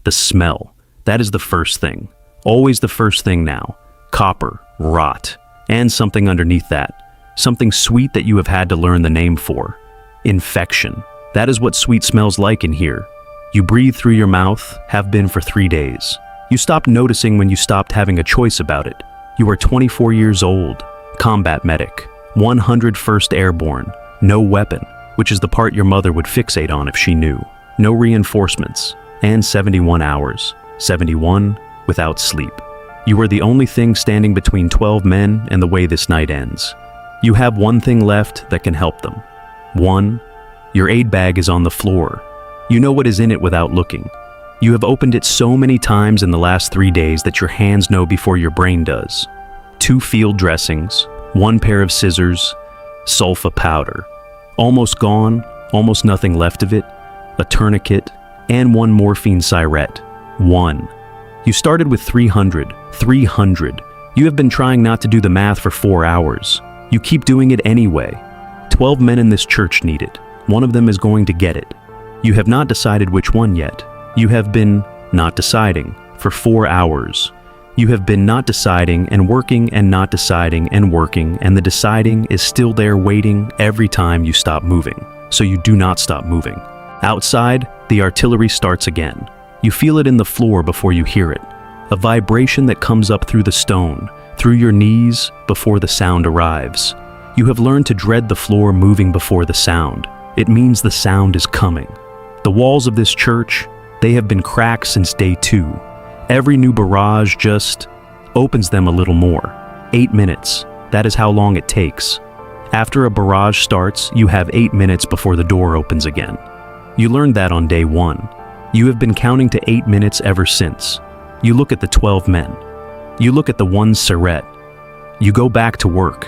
The smell. That is the first thing. Always the first thing now. Copper, rot, and something underneath that. Something sweet that you have had to learn the name for. Infection. That is what sweet smells like in here. You breathe through your mouth, have been for 3 days. You stopped noticing when you stopped having a choice about it. You are 24 years old, combat medic, 101st Airborne, no weapon, which is the part your mother would fixate on if she knew. No reinforcements, and 71 hours. 71 without sleep. You are the only thing standing between 12 men and the way this night ends. You have one thing left that can help them. One, your aid bag is on the floor. You know what is in it without looking. You have opened it so many times in the last 3 days that your hands know before your brain does. 2 field dressings, 1 pair of scissors, sulfa powder. Almost gone, almost nothing left of it, a tourniquet, and 1 morphine syringe. 1. You started with 300. 300. You have been trying not to do the math for 4 hours. You keep doing it anyway. 12 men in this church need it. One of them is going to get it. You have not decided which one yet. You have been not deciding for 4 hours. You have been not deciding and working and not deciding and working, and the deciding is still there waiting every time you stop moving. So you do not stop moving. Outside, the artillery starts again. You feel it in the floor before you hear it. A vibration that comes up through the stone, through your knees before the sound arrives. You have learned to dread the floor moving before the sound. It means the sound is coming. The walls of this church, they have been cracked since day 2. Every new barrage just opens them a little more. 8 minutes, that is how long it takes. After a barrage starts, you have 8 minutes before the door opens again. You learned that on day 1. You have been counting to 8 minutes ever since. You look at the 12 men. You look at the 1 Surette. You go back to work.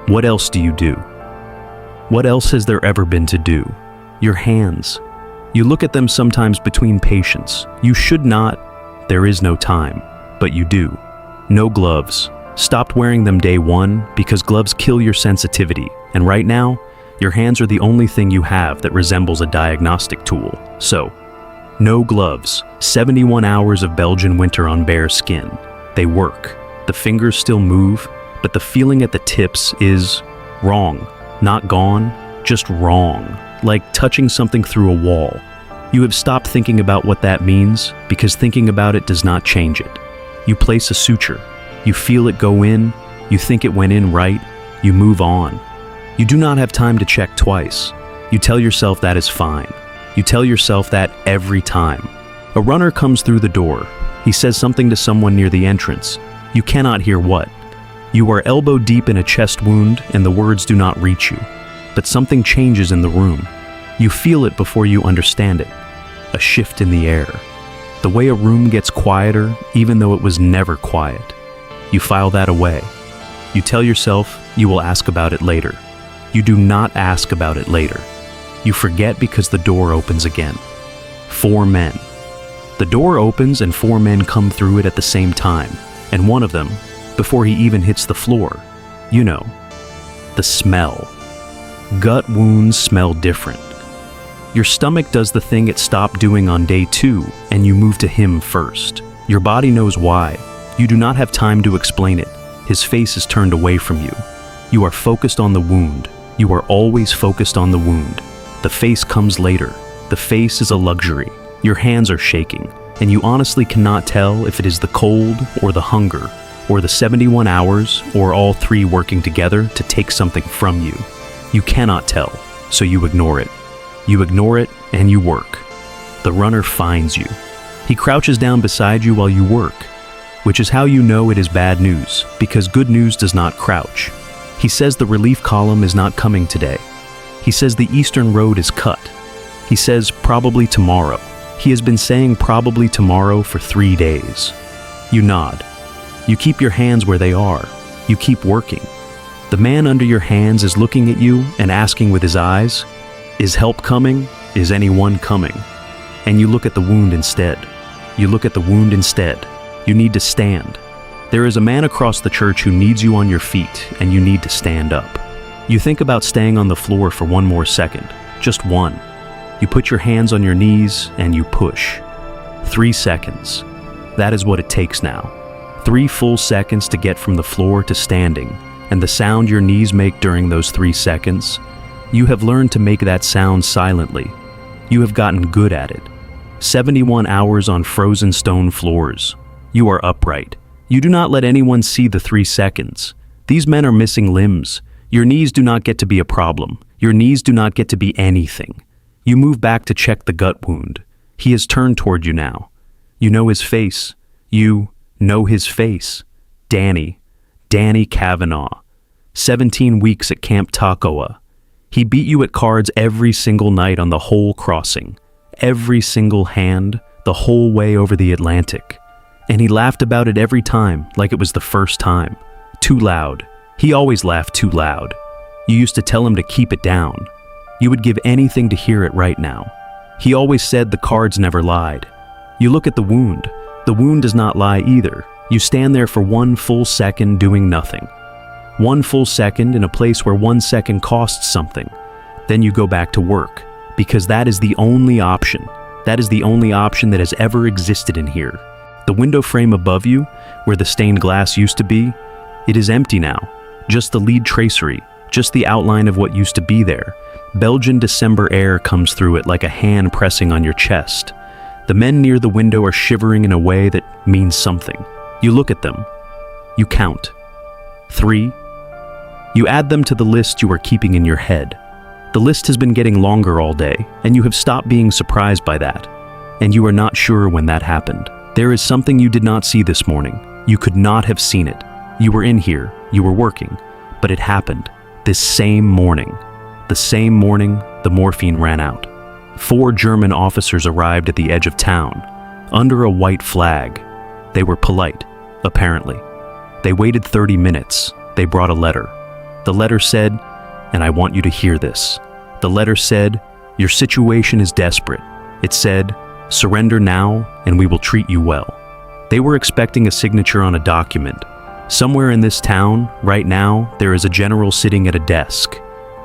What else do you do? What else has there ever been to do? Your hands. You look at them sometimes between patients. You should not. There is no time. But you do. No gloves. Stopped wearing them day 1 because gloves kill your sensitivity. And right now, your hands are the only thing you have that resembles a diagnostic tool. So, no gloves. 71 hours of Belgian winter on bare skin. They work. The fingers still move, but the feeling at the tips is wrong. Not gone, just wrong. Like touching something through a wall. You have stopped thinking about what that means because thinking about it does not change it. You place a suture. You feel it go in. You think it went in right. You move on. You do not have time to check twice. You tell yourself that is fine. You tell yourself that every time. A runner comes through the door. He says something to someone near the entrance. You cannot hear what. You are elbow deep in a chest wound and the words do not reach you. But something changes in the room. You feel it before you understand it. A shift in the air. The way a room gets quieter even though it was never quiet. You file that away. You tell yourself you will ask about it later. You do not ask about it later. You forget because the door opens again. 4 men. The door opens and 4 men come through it at the same time, and one of them, before he even hits the floor, you know, the smell. Gut wounds smell different. Your stomach does the thing it stopped doing on day 2, and you move to him first. Your body knows why. You do not have time to explain it. His face is turned away from you. You are focused on the wound. You are always focused on the wound. The face comes later. The face is a luxury. Your hands are shaking, and you honestly cannot tell if it is the cold or the hunger, or the 71 hours, or all 3 working together to take something from you. You cannot tell, so you ignore it. You ignore it, and you work. The runner finds you. He crouches down beside you while you work, which is how you know it is bad news, because good news does not crouch. He says the relief column is not coming today. He says the eastern road is cut. He says probably tomorrow. He has been saying probably tomorrow for 3 days. You nod. You keep your hands where they are. You keep working. The man under your hands is looking at you and asking with his eyes, is help coming? Is anyone coming? And you look at the wound instead. You look at the wound instead. You need to stand. There is a man across the church who needs you on your feet, and you need to stand up. You think about staying on the floor for 1 more second, just 1. You put your hands on your knees and you push. 3 seconds. That is what it takes now. 3 full seconds to get from the floor to standing, and the sound your knees make during those 3 seconds, you have learned to make that sound silently. You have gotten good at it. 71 hours on frozen stone floors. You are upright. You do not let anyone see the 3 seconds. These men are missing limbs. Your knees do not get to be a problem. Your knees do not get to be anything. You move back to check the gut wound. He has turned toward you now. You know his face. You know his face. Danny Kavanaugh. 17 weeks at Camp Tacoa. He beat you at cards every single night on the whole crossing. Every single hand, the whole way over the Atlantic. And he laughed about it every time, like it was the first time. Too loud. He always laughed too loud. You used to tell him to keep it down. You would give anything to hear it right now. He always said the cards never lied. You look at the wound. The wound does not lie either. You stand there for 1 full second doing nothing. 1 full second in a place where 1 second costs something. Then you go back to work, because that is the only option. That is the only option that has ever existed in here. The window frame above you, where the stained glass used to be, it is empty now. Just the lead tracery, just the outline of what used to be there. Belgian December air comes through it like a hand pressing on your chest. The men near the window are shivering in a way that means something. You look at them. You count. 3. You add them to the list you are keeping in your head. The list has been getting longer all day, and you have stopped being surprised by that. And you are not sure when that happened. There is something you did not see this morning. You could not have seen it. You were in here, you were working, but it happened. This same morning. The same morning, the morphine ran out. 4 German officers arrived at the edge of town, under a white flag. They were polite, apparently. They waited 30 minutes. They brought a letter. The letter said, and I want you to hear this. The letter said, your situation is desperate. It said, surrender now and we will treat you well. They were expecting a signature on a document. Somewhere in this town, right now, there is a general sitting at a desk.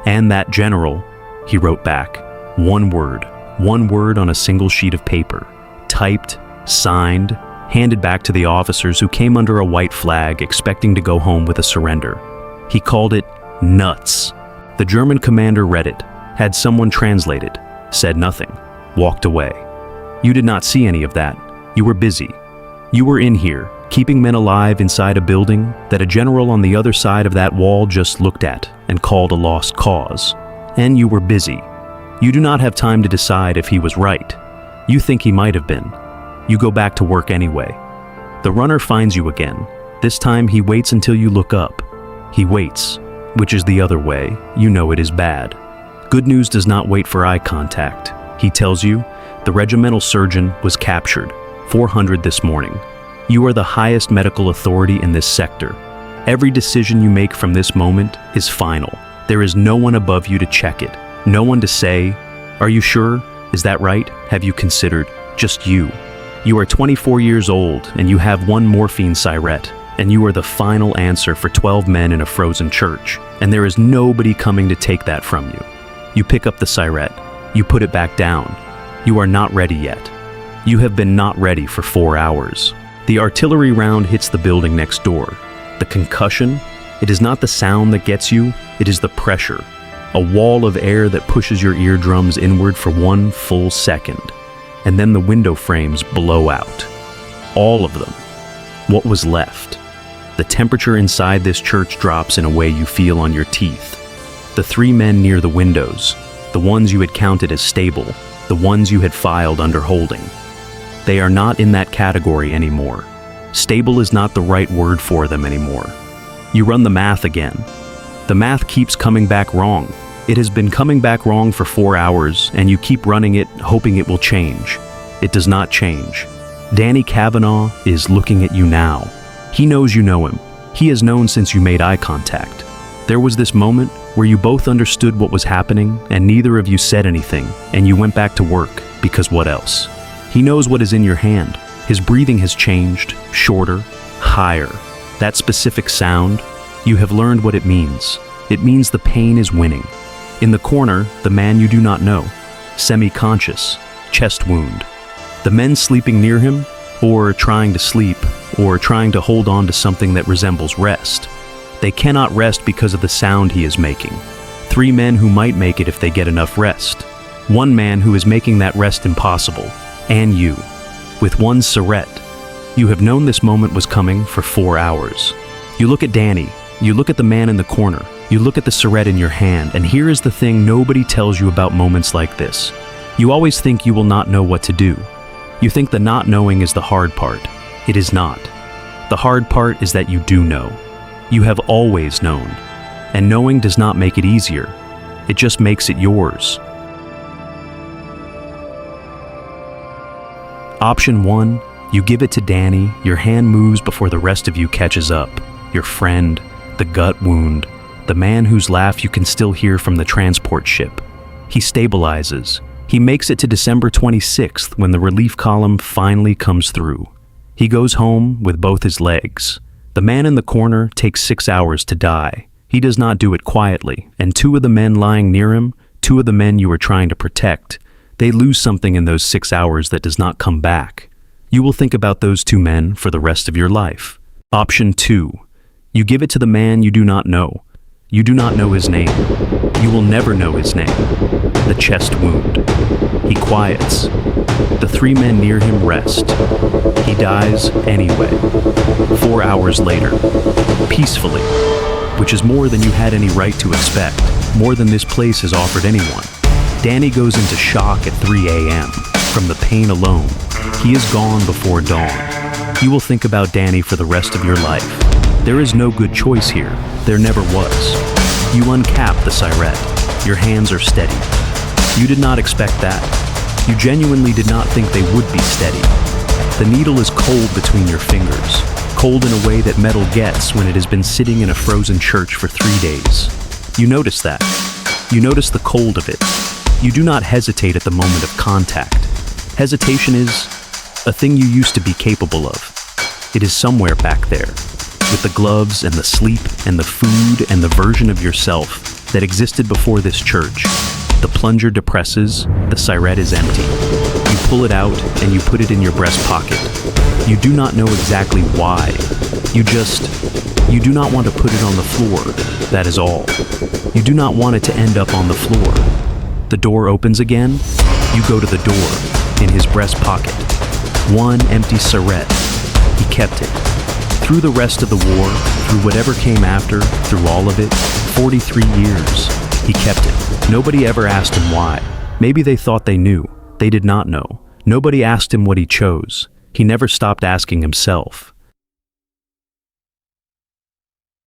And that general, he wrote back, 1 word on a single sheet of paper, typed, signed, handed back to the officers who came under a white flag expecting to go home with a surrender. He called it nuts. The German commander read it, had someone translate it, said nothing, walked away. You did not see any of that. You were busy. You were in here, keeping men alive inside a building that a general on the other side of that wall just looked at and called a lost cause. And you were busy. You do not have time to decide if he was right. You think he might have been. You go back to work anyway. The runner finds you again. This time he waits until you look up. He waits, which is the other way. You know it is bad. Good news does not wait for eye contact. He tells you, the regimental surgeon was captured, 400 this morning. You are the highest medical authority in this sector. Every decision you make from this moment is final. There is no one above you to check it. No one to say, are you sure? Is that right? Have you considered? Just you. You are 24 years old and you have 1 morphine syrette, and you are the final answer for 12 men in a frozen church, and there is nobody coming to take that from you. You pick up the syrette. You put it back down. You are not ready yet. You have been not ready for 4 hours. The artillery round hits the building next door. The concussion, it is not the sound that gets you, it is the pressure. A wall of air that pushes your eardrums inward for 1 full second. And then the window frames blow out. All of them. What was left? The temperature inside this church drops in a way you feel on your teeth. The 3 men near the windows, the ones you had counted as stable, the ones you had filed under holding. They are not in that category anymore. Stable is not the right word for them anymore. You run the math again. The math keeps coming back wrong. It has been coming back wrong for 4 hours, and you keep running it, hoping it will change. It does not change. Danny Kavanaugh is looking at you now. He knows you know him. He has known since you made eye contact. There was this moment where you both understood what was happening, and neither of you said anything, and you went back to work, because what else? He knows what is in your hand. His breathing has changed, shorter, higher. That specific sound, you have learned what it means. It means the pain is winning. In the corner, the man you do not know, semi-conscious, chest wound. The men sleeping near him, or trying to sleep, or trying to hold on to something that resembles rest. They cannot rest because of the sound he is making. 3 men who might make it if they get enough rest. 1 man who is making that rest impossible. And you, with 1 cigarette. You have known this moment was coming for 4 hours. You look at Danny, you look at the man in the corner, you look at the cigarette in your hand, and here is the thing nobody tells you about moments like this. You always think you will not know what to do. You think the not knowing is the hard part. It is not. The hard part is that you do know. You have always known. And knowing does not make it easier. It just makes it yours. Option 1, you give it to Danny, your hand moves before the rest of you catches up. Your friend, the gut wound, the man whose laugh you can still hear from the transport ship. He stabilizes. He makes it to December 26th when the relief column finally comes through. He goes home with both his legs. The man in the corner takes 6 hours to die. He does not do it quietly, and 2 of the men lying near him, 2 of the men you are trying to protect, they lose something in those 6 hours that does not come back. You will think about those 2 men for the rest of your life. Option 2. You give it to the man you do not know. You do not know his name. You will never know his name. The chest wound. He quiets. The 3 men near him rest. He dies anyway. 4 hours later. Peacefully. Which is more than you had any right to expect. More than this place has offered anyone. Danny goes into shock at 3 a.m. from the pain alone. He is gone before dawn. You will think about Danny for the rest of your life. There is no good choice here. There never was. You uncap the cigarette. Your hands are steady. You did not expect that. You genuinely did not think they would be steady. The needle is cold between your fingers, cold in a way that metal gets when it has been sitting in a frozen church for 3 days. You notice that. You notice the cold of it. You do not hesitate at the moment of contact. Hesitation is a thing you used to be capable of. It is somewhere back there, with the gloves and the sleep and the food and the version of yourself that existed before this church. The plunger depresses, the cigarette is empty. You pull it out and you put it in your breast pocket. You do not know exactly why. You do not want to put it on the floor, that is all. You do not want it to end up on the floor. The door opens again. You go to the door, in his breast pocket. 1 empty cigarette. He kept it. Through the rest of the war, through whatever came after, through all of it, 43 years, he kept it. Nobody ever asked him why. Maybe they thought they knew. They did not know. Nobody asked him what he chose. He never stopped asking himself.